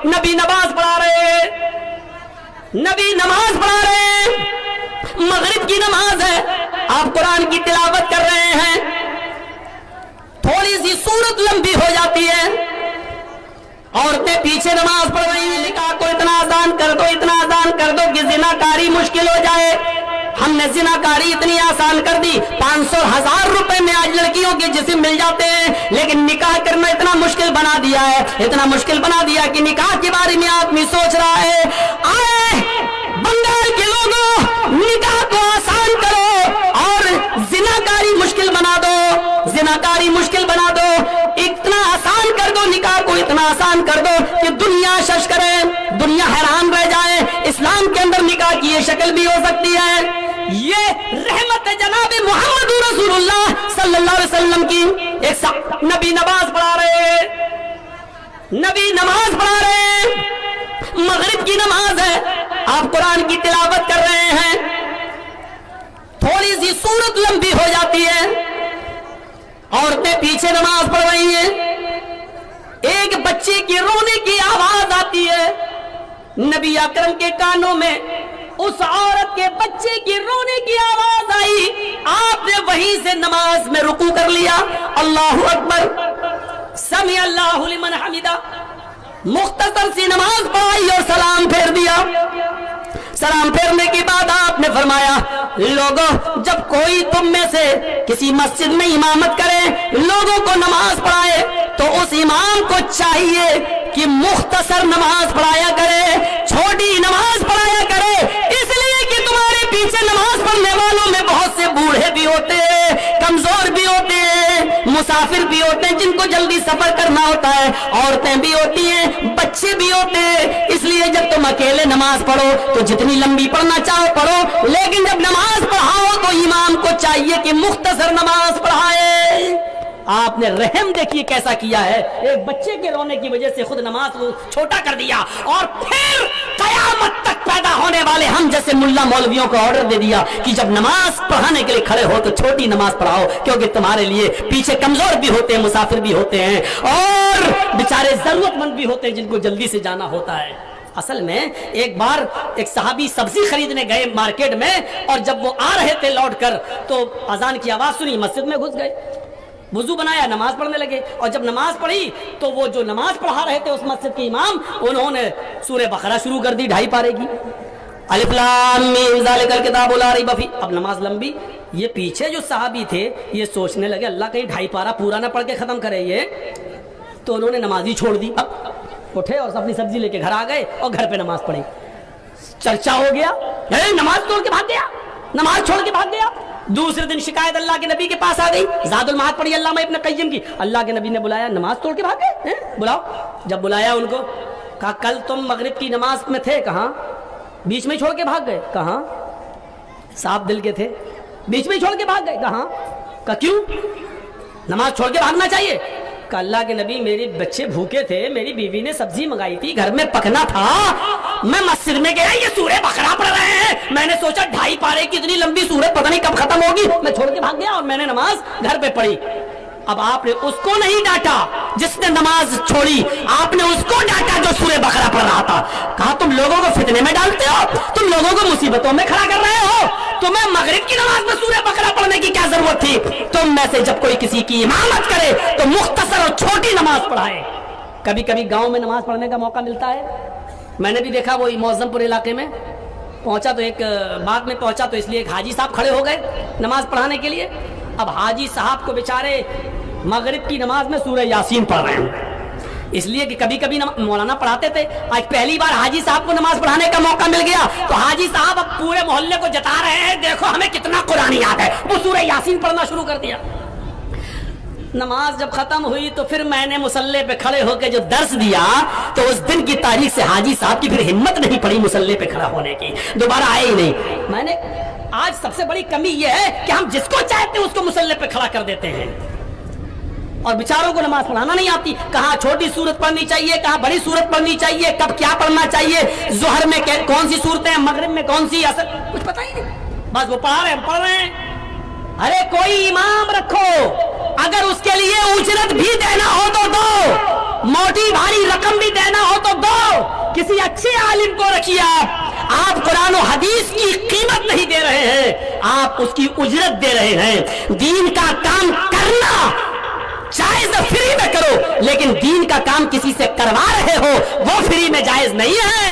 नबी नमाज पढ़ा रहे, नबी नमाज पढ़ा रहे हैं, मगरिब की नमाज है, आप कुरान की तिलावत कर रहे हैं, थोड़ी सी सूरत लंबी हो जाती है, औरतें पीछे नमाज पढ़ रही हैं, निकाह को इतना आसान कर दो, इतना आसान कर दो कि जिनाकारी मुश्किल हो जाए। हमने जिनाकारी इतनी आसान कर दी, 500,000 रुपए में आज लड़कियों के जिस्म मिल जाते हैं, लेकिन निकाह करना इतना मुश्किल बना दिया है, इतना मुश्किल बना दिया कि निकाह के बारे में आदमी सोच रहा है। आए बंगाल के लोगों, निकाह को आसान करो और जिनाकारी मुश्किल बना दो, जिनाकारी मुश्किल बना दो, इतना आसान कर दो, निकाह को इतना आसान कर दो कि दुनिया शश करे, दुनिया हैरान रह जाए। इस्लाम के अंदर निकाह की ये शक्ल भी हो सकती है। ये रहमत है जनाब मोहम्मद रसूलुल्लाह सल्लल्लाहु अलैहि वसल्लम की। एक नबी नमाज पढ़ा रहे, नबी नमाज पढ़ा रहे, मगरिब की नमाज है, आप कुरान की तिलावत कर रहे हैं, थोड़ी सी सूरत लंबी हो जाती है, औरतें पीछे नमाज पढ़ रही हैं, एक बच्चे के रोने की आवाज आती है, नबी अकरम के कानों में उस औरत के बच्चे की रोने की आवाज आई, आपने वहीं से नमाज में रुकू कर लिया, अल्लाहु अकबर, समी अल्लाहु लिमन हमिदा, मुख्तसर सी नमाज पढ़ाई और सलाम फेर दिया। सलाम फेरने के बाद आपने फरमाया, लोगों जब कोई तुम में से किसी मस्जिद में इमामत करे, लोगों को नमाज पढ़ाए, तो उस इमाम को चाहिए कि मुख्तसर नमाज पढ़ाया करे, छोटी नमाज पढ़ाया करे, इसलिए कि तुम्हारे पीछे नमाज पढ़ने वालों में बहुत से बूढ़े भी होते हैं, कमजोर भी होते हैं, मुसाफिर भी होते हैं, जिनको जल्दी सफर करना होता है, औरतें भी होती हैं, बच्चे भी होते हैं, इसलिए जब तुम अकेले नमाज पढ़ो तो जितनी लंबी पढ़ना चाहो पढ़ो, लेकिन जब नमाज पढ़ाओ तो इमाम को चाहिए कि मुख्तसर नमाज पढ़ाए। आपने रहम देखिए कैसा किया है, एक बच्चे के रोने की वजह से खुद नमाज को छोटा कर दिया, और फिर कयामत तक पैदा होने वाले हम जैसे मुल्ला मौलवियों को ऑर्डर दे दिया कि जब नमाज पढ़ाने के लिए खड़े हो तो छोटी नमाज पढ़ाओ, क्योंकि तुम्हारे लिए पीछे कमजोर भी होते हैं, मुसाफिर भी होते हैं, और बेचारे जरूरतमंद भी होते हैं, जिनको जल्दी से जाना होता है। असल में एक बार एक सहाबी सब्जी खरीदने गए मार्केट में, और जब वो आ रहे थे लौटकर तो अजान की आवाज सुनी, मस्जिद में घुस गए, वुजू बनाया, नमाज पढ़ने लगे, और जब नमाज पढ़ी तो वो जो नमाज पढ़ा रहे थे उस मस्जिद के इमाम, उन्होंने सूरह बकरा शुरू कर दी 2.5 पारे की, अलिफ लाम मीम ज़ालिकल किताबु ला रैब फीह। अब नमाज लंबी, ये पीछे जो सहाबी थे ये सोचने लगे अल्लाह कहीं 2.5 पारा पूरा ना पढ़ के खत्म करे ये, तो उन्होंने नमाज ही छोड़ दी। अब उठे और अपनी सब्जी लेके घर आ गए और घर पे नमाज पढ़ी, चर्चा हो गया, नमाज छोड़ के भाग गया, नमाज छोड़ के भाग गया। दूसरे दिन शिकायत अल्लाह के नबी के पास आ गई, ज़ादुल मआद पढ़ी अल्लामा इब्न क़य्यिम की, अल्लाह के नबी ने बुलाया, नमाज तोड़ के भाग गए, बुलाओ। जब बुलाया उनको, कहा कल तुम मगरिब की नमाज में थे, कहाँ? बीच में छोड़ के भाग गए, कहाँ? साफ दिल के थे, बीच में छोड़ के भाग गए, कहाँ? कहा क्यों? नमाज छोड़ के भागना चाहिए। अल्लाह के नबी मेरे बच्चे भूखे थे, मेरी बीवी ने सब्जी मंगाई थी, घर में पकना था, मैं मस्जिद में गया, ये सूरह बकरा पढ़ रहे हैं, मैंने सोचा 2.5 पारे की इतनी लंबी सूरह पता नहीं कब खत्म होगी, मैं छोड़ के भाग गया और मैंने नमाज घर पे पढ़ी। अब आपने उसको नहीं डांटा जिसने नमाज छोड़ी, आपने उसको डांटा जो सूरह बकरा पढ़ रहा था। कहा तुम लोगों को फितने में डालते हो, तुम लोगों को मुसीबतों में खड़ा कर रहे हो, तुम्हें मगरिब की नमाज में सूरह बकरा पढ़ने की क्या जरूरत थी? तुम में से जब कोई किसी की इमामत करे तो मुख्तसर और छोटी नमाज पढ़ाए। कभी कभी गांव में नमाज पढ़ने का मौका मिलता है, मैंने भी देखा, वो मौजमपुर इलाके में पहुंचा तो एक बाग में पहुंचा तो इसलिए एक हाजी साहब खड़े हो गए नमाज पढ़ाने के लिए। अब हाजी साहब को बेचारे मगरिब की नमाज में सूरह यासीन पढ़ रहे हैं, इसलिए कि कभी कभी मौलाना पढ़ाते थे, आज पहली बार हाजी साहब को नमाज पढ़ाने का मौका मिल गया, तो हाजी साहब अब पूरे मोहल्ले को जता रहे हैं, देखो हमें कितना कुरान याद है, वो सूरह यासीन पढ़ना शुरू कर दिया। नमाज जब खत्म हुई तो फिर मैंने मुसल्ले पे खड़े होकर जो दर्स दिया, तो उस दिन की तारीख से हाजी साहब की फिर हिम्मत नहीं पड़ी मुसल्ले पे खड़ा होने की, दोबारा आए ही नहीं। मैंने आज सबसे बड़ी कमी यह है कि हम जिसको चाहते हैं उसको मुसल्ले पे खड़ा कर देते हैं, और बेचारों को नमाज पढ़ाना नहीं आती। कहाँ छोटी सूरत पढ़नी चाहिए, कहाँ बड़ी सूरत पढ़नी चाहिए, कब क्या पढ़ना चाहिए, जोहर में कौन सी सूरतें, मगरिब में कौन सी, असर कुछ पता ही नहीं, बस वो पढ़ा रहे, हम पढ़ रहे हैं। अरे कोई इमाम रखो, अगर उसके लिए उजरत भी देना हो तो दो, मोटी भारी रकम भी देना हो तो दो, عالم کو رکھیے آپ قرآن و حدیث کی قیمت نہیں دے رہے ہیں، آپ اس کی اجرت دے رہے ہیں۔ دین کا کام کرنا جائز فری میں کرو، لیکن دین کا کام کسی سے کروا رہے ہو وہ فری میں جائز نہیں ہے۔